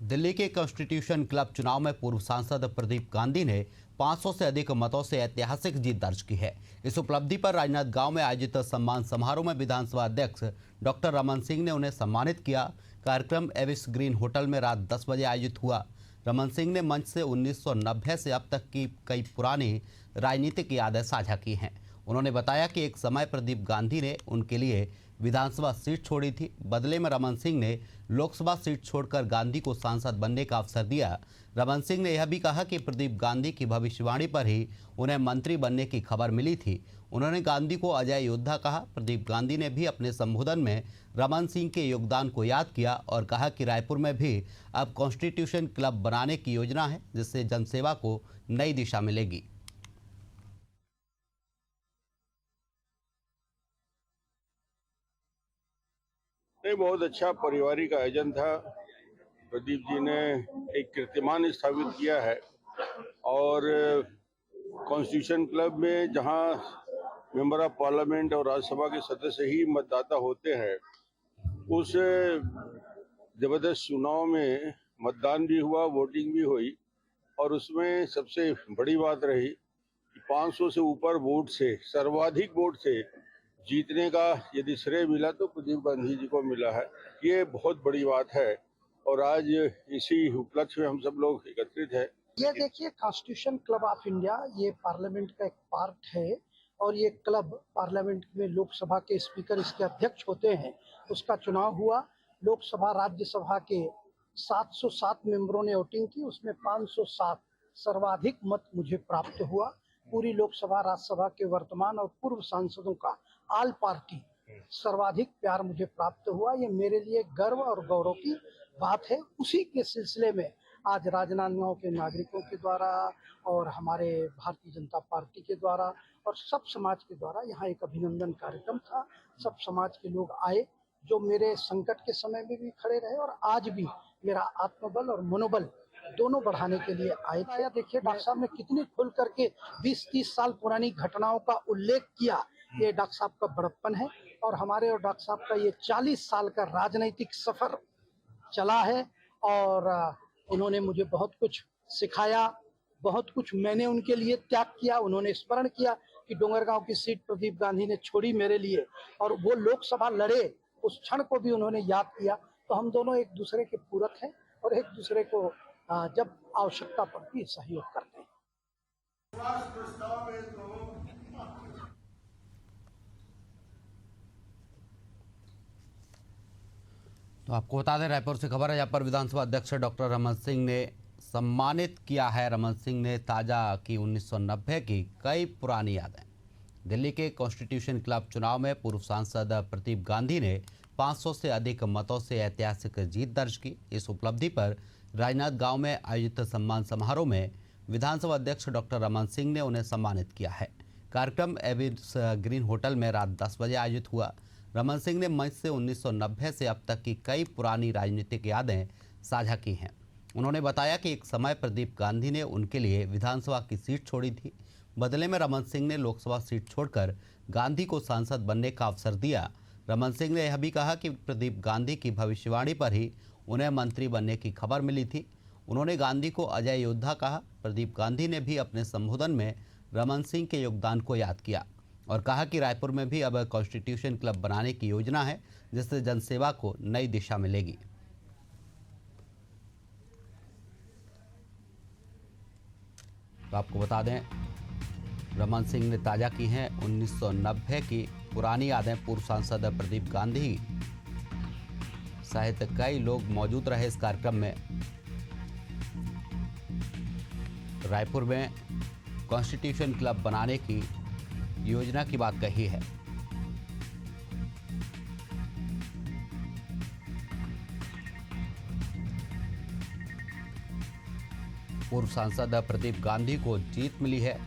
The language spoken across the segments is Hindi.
दिल्ली के कॉन्स्टिट्यूशन क्लब चुनाव में पूर्व सांसद प्रदीप गांधी ने 500 से अधिक मतों से ऐतिहासिक जीत दर्ज की है। इस उपलब्धि पर राजनांदगांव में आयोजित सम्मान समारोह में विधानसभा अध्यक्ष डॉक्टर रमन सिंह ने उन्हें सम्मानित किया। कार्यक्रम एविस ग्रीन होटल में रात 10 बजे आयोजित हुआ। रमन सिंह ने मंच से 1990 से अब तक की कई पुरानी राजनीतिक यादें साझा की हैं। उन्होंने बताया कि एक समय प्रदीप गांधी ने उनके लिए विधानसभा सीट छोड़ी थी। बदले में रमन सिंह ने लोकसभा सीट छोड़कर गांधी को सांसद बनने का अवसर दिया। रमन सिंह ने यह भी कहा कि प्रदीप गांधी की भविष्यवाणी पर ही उन्हें मंत्री बनने की खबर मिली थी। उन्होंने गांधी को अजय योद्धा कहा। प्रदीप गांधी ने भी अपने संबोधन में रमन सिंह के योगदान को याद किया और कहा कि रायपुर में भी अब कॉन्स्टिट्यूशन क्लब बनाने की योजना है, जिससे जनसेवा को नई दिशा मिलेगी। बहुत अच्छा पारिवारिक आयोजन था। प्रदीप जी ने एक कीर्तिमान स्थापित किया है और कॉन्स्टिट्यूशन क्लब में जहां मेंबर ऑफ पार्लियामेंट और राज्यसभा के सदस्य ही मतदाता होते हैं, उस जबरदस्त चुनाव में मतदान भी हुआ, वोटिंग भी हुई और उसमें सबसे बड़ी बात रही कि 500 से ऊपर वोट से, सर्वाधिक वोट से जीतने का यदि श्रेय मिला तो प्रदीप गांधी जी को मिला है। ये बहुत बड़ी बात है और आज इसी उपलक्ष्य में हम सब लोग एकत्रित हैं। ये देखिए, कॉन्स्टिट्यूशन क्लब ऑफ इंडिया ये पार्लियामेंट का एक पार्ट है और ये क्लब पार्लियामेंट में लोकसभा के स्पीकर इसके अध्यक्ष होते हैं। उसका चुनाव हुआ। लोकसभा राज्यसभा के 707 मेंबरों ने वोटिंग की, उसमें 507 सर्वाधिक मत मुझे प्राप्त हुआ। पूरी लोकसभा राज्यसभा के वर्तमान और पूर्व सांसदों का ऑल पार्टी सर्वाधिक प्यार मुझे प्राप्त हुआ। ये मेरे लिए गर्व और गौरव की बात है। उसी के सिलसिले में आज राजनांदगांव के नागरिकों के द्वारा और हमारे भारतीय जनता पार्टी के द्वारा और सब समाज के द्वारा यहाँ एक अभिनंदन कार्यक्रम था। सब समाज के लोग आए जो मेरे संकट के समय में भी खड़े रहे और आज भी मेरा आत्मबल और मनोबल दोनों बढ़ाने के लिए आए थे। देखिए, डॉक्टर साहब ने कितनी खुल करके 20-30 साल पुरानी घटनाओं का उल्लेख किया। ये डॉक्टर साहब का बड़प्पन है और हमारे और डॉक्टर साहब का ये 40 साल का राजनीतिक सफर चला है और उन्होंने मुझे बहुत कुछ सिखाया, बहुत कुछ मैंने उनके लिए त्याग किया। उन्होंने स्मरण किया कि डोंगरगांव की सीट प्रदीप गांधी ने छोड़ी मेरे लिए और वो लोकसभा लड़े, उस क्षण को भी उन्होंने याद किया। तो हम दोनों एक दूसरे के पूरक हैं और एक दूसरे को जब आवश्यकता पड़ती है सहयोग करते हैं। तो आपको बता दें, रायपुर से खबर है जहाँ पर विधानसभा अध्यक्ष डॉक्टर रमन सिंह ने सम्मानित किया है। रमन सिंह ने ताज़ा की 1990 की कई पुरानी यादें। दिल्ली के कॉन्स्टिट्यूशन क्लब चुनाव में पूर्व सांसद प्रदीप गांधी ने 500 से अधिक मतों से ऐतिहासिक जीत दर्ज की। इस उपलब्धि पर राजनांदगांव में आयोजित सम्मान समारोह में विधानसभा अध्यक्ष डॉक्टर रमन सिंह ने उन्हें सम्मानित किया है। कार्यक्रम एविस ग्रीन होटल में रात 10 बजे आयोजित हुआ। रमन सिंह ने मंच से 1990 से अब तक की कई पुरानी राजनीतिक यादें साझा की हैं। उन्होंने बताया कि एक समय प्रदीप गांधी ने उनके लिए विधानसभा की सीट छोड़ी थी। बदले में रमन सिंह ने लोकसभा सीट छोड़कर गांधी को सांसद बनने का अवसर दिया। रमन सिंह ने यह भी कहा कि प्रदीप गांधी की भविष्यवाणी पर ही उन्हें मंत्री बनने की खबर मिली थी। उन्होंने गांधी को अजय योद्धा कहा। प्रदीप गांधी ने भी अपने संबोधन में रमन सिंह के योगदान को याद किया और कहा कि रायपुर में भी अब कॉन्स्टिट्यूशन क्लब बनाने की योजना है, जिससे जनसेवा को नई दिशा मिलेगी। तो आपको बता दें, रमन सिंह ने ताज़ा की हैं 1990 की पुरानी यादें। पूर्व सांसद प्रदीप गांधी सहित कई लोग मौजूद रहे इस कार्यक्रम में। रायपुर में कॉन्स्टिट्यूशन क्लब बनाने की योजना की बात कही है। पूर्व सांसद प्रदीप गांधी को जीत मिली है,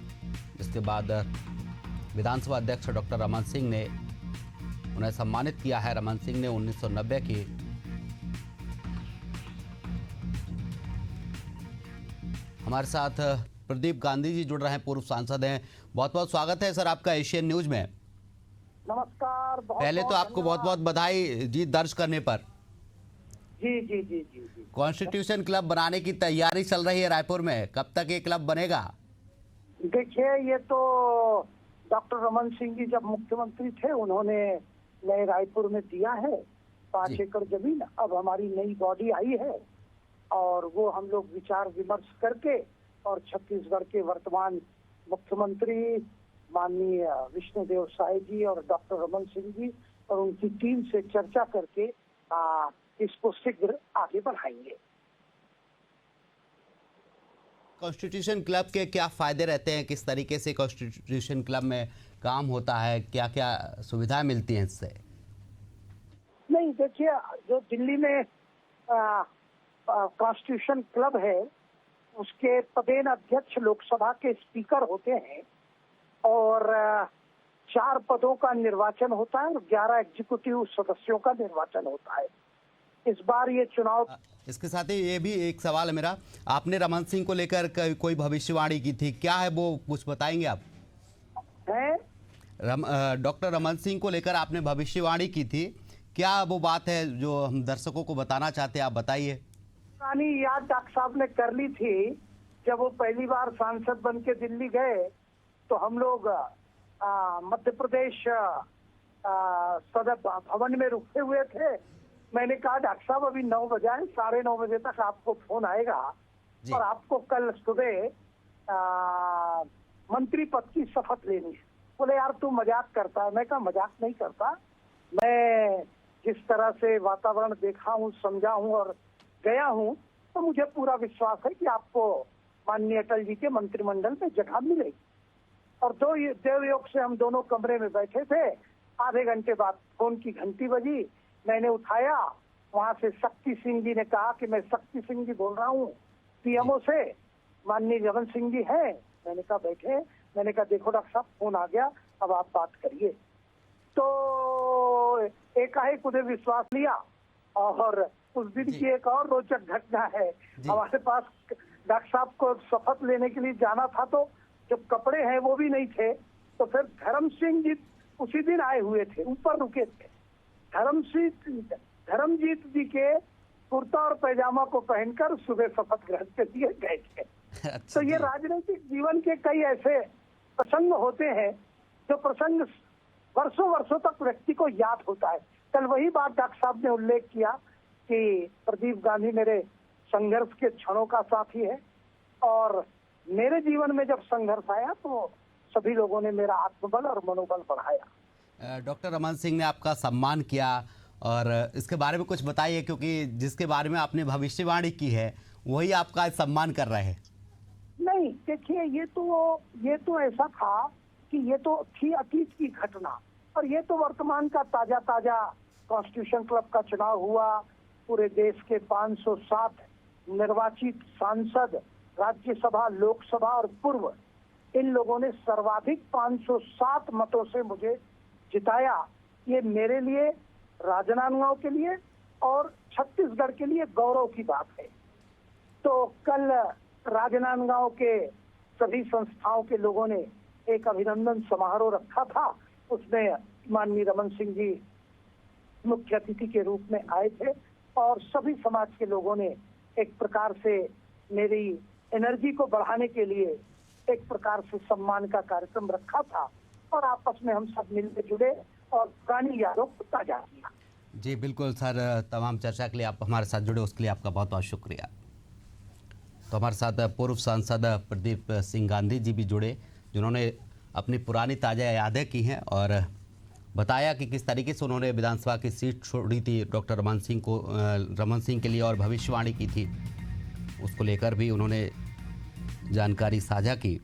जिसके बाद विधानसभा अध्यक्ष डॉक्टर रमन सिंह ने उन्हें सम्मानित किया है। रमन सिंह ने 1990 की हमारे साथ प्रदीप गांधी जी जुड़ रहे हैं, पूर्व सांसद हैं। बहुत बहुत स्वागत है सर आपका एशियन न्यूज में। नमस्कार। पहले तो आपको बहुत बहुत बधाई जीत दर्ज करने पर। जी जी जी जी जी। कॉन्स्टिट्यूशन क्लब बनाने की तैयारी चल रही है रायपुर में, कब तक ये क्लब बनेगा? देखिए, ये तो डॉक्टर रमन सिंह जी जब मुख्यमंत्री थे उन्होंने नए रायपुर में दिया है 5 जी। एकड़ जमीन। अब हमारी नई बॉडी आई है और वो हम लोग विचार विमर्श करके और छत्तीसगढ़ के वर्तमान मुख्यमंत्री माननीय विष्णुदेव साय जी और डॉक्टर रमन सिंह जी और उनकी टीम से चर्चा करके इसको शीघ्र आगे बढ़ाएंगे। कॉन्स्टिट्यूशन क्लब के क्या फायदे रहते हैं, किस तरीके से कॉन्स्टिट्यूशन क्लब में काम होता है, क्या क्या सुविधाएं मिलती हैं इससे? नहीं, देखिए, जो दिल्ली में कॉन्स्टिट्यूशन क्लब है उसके पदेन अध्यक्ष लोकसभा के स्पीकर होते हैं और 4 पदों का निर्वाचन होता है और 11 एग्जीक्यूटिव सदस्यों का निर्वाचन होता है। इस बार ये चुनाव इसके साथ ही ये भी एक सवाल है मेरा, आपने रमन सिंह को लेकर कोई भविष्यवाणी की थी, क्या है वो, कुछ बताएंगे आप? है। डॉक्टर रमन सिंह को लेकर आपने भविष्यवाणी की थी, क्या वो बात है जो हम दर्शकों को बताना चाहते हैं, आप बताइए। पुरानी याद डॉक्टर साहब ने कर ली थी। जब वो पहली बार सांसद बन के दिल्ली गए तो हम लोग मध्य प्रदेश सदर भवन में रुके हुए थे। मैंने कहा डॉक्टर साहब अभी 9 बजाए, 9:30 बजे तक आपको फोन आएगा और आपको कल सुबह मंत्री पद की शपथ लेनी है। बोले यार तू मजाक करता है। मैं कहा मजाक नहीं करता, मैं जिस तरह से वातावरण देखा हूँ, समझा हूँ और गया हूँ तो मुझे पूरा विश्वास है कि आपको माननीय अटल जी के मंत्रिमंडल में जगह मिलेगी। और देवयोग से हम दोनों कमरे में बैठे थे। आधे घंटे बाद फोन की घंटी बजी, मैंने उठाया। वहां से शक्ति सिंह जी ने कहा कि मैं शक्ति सिंह जी बोल रहा हूँ पीएमओ से, माननीय रमन सिंह जी हैं। मैंने कहा बैठे। मैंने कहा देखो डॉक्टर साहब फोन आ गया, अब आप बात करिए। तो एकाएक उन्हें विश्वास लिया। और उस दिन की एक और रोचक घटना है, हमारे पास डॉक्टर साहब को शपथ लेने के लिए जाना था तो जो कपड़े हैं वो भी नहीं थे। तो फिर धर्म सिंह जी उसी दिन आए हुए थे, ऊपर रुके थे। धर्मजीत जी के कुर्ता और पैजामा को पहनकर सुबह शपथ ग्रहण के लिए गए थे। तो ये राजनीतिक जीवन के कई ऐसे प्रसंग होते हैं जो प्रसंग वर्षों वर्षों तक व्यक्ति को याद होता है। कल वही बात डॉक्टर साहब ने उल्लेख किया कि प्रदीप गांधी मेरे संघर्ष के क्षणों का साथी है और मेरे जीवन में जब संघर्ष आया तो सभी लोगों ने मेरा आत्मबल और मनोबल बढ़ाया। डॉक्टर रमन सिंह ने आपका सम्मान किया और इसके बारे में कुछ बताइए, क्योंकि जिसके बारे में आपने भविष्यवाणी की है वही आपका सम्मान कर रहे हैं। नहीं, देखिए, ये तो ऐसा था कि ये तो थी अतीत की घटना और ये तो वर्तमान का ताजा कॉन्स्टिट्यूशन क्लब का चुनाव हुआ। पूरे देश के 507 निर्वाचित सांसद, राज्यसभा, लोकसभा और पूर्व, इन लोगों ने सर्वाधिक 507 मतों से मुझे जिताया। ये मेरे लिए, राजनांदगांव के लिए और छत्तीसगढ़ के लिए गौरव की बात है। तो कल राजनांदगांव के सभी संस्थाओं के लोगों ने एक अभिनंदन समारोह रखा था। उसमें माननीय रमन सिंह जी मुख्य अतिथि के रूप में आए थे और सभी समाज के लोगों ने एक प्रकार से मेरी एनर्जी को बढ़ाने के लिए एक प्रकार से सम्मान का कार्यक्रम रखा था और आपस में हम सब मिलकर जुड़े और पुरानी यादों को ताजा किया। जी बिल्कुल सर, तमाम चर्चा के लिए आप हमारे साथ जुड़े उसके लिए आपका बहुत बहुत शुक्रिया। तो हमारे साथ पूर्व सांसद प्रदीप सिंह गांधी जी भी जुड़े, जिन्होंने अपनी पुरानी ताज़ा यादें की हैं और बताया कि किस तरीके से उन्होंने विधानसभा की सीट छोड़ी थी डॉक्टर रमन सिंह के लिए और भविष्यवाणी की थी, उसको लेकर भी उन्होंने जानकारी साझा की।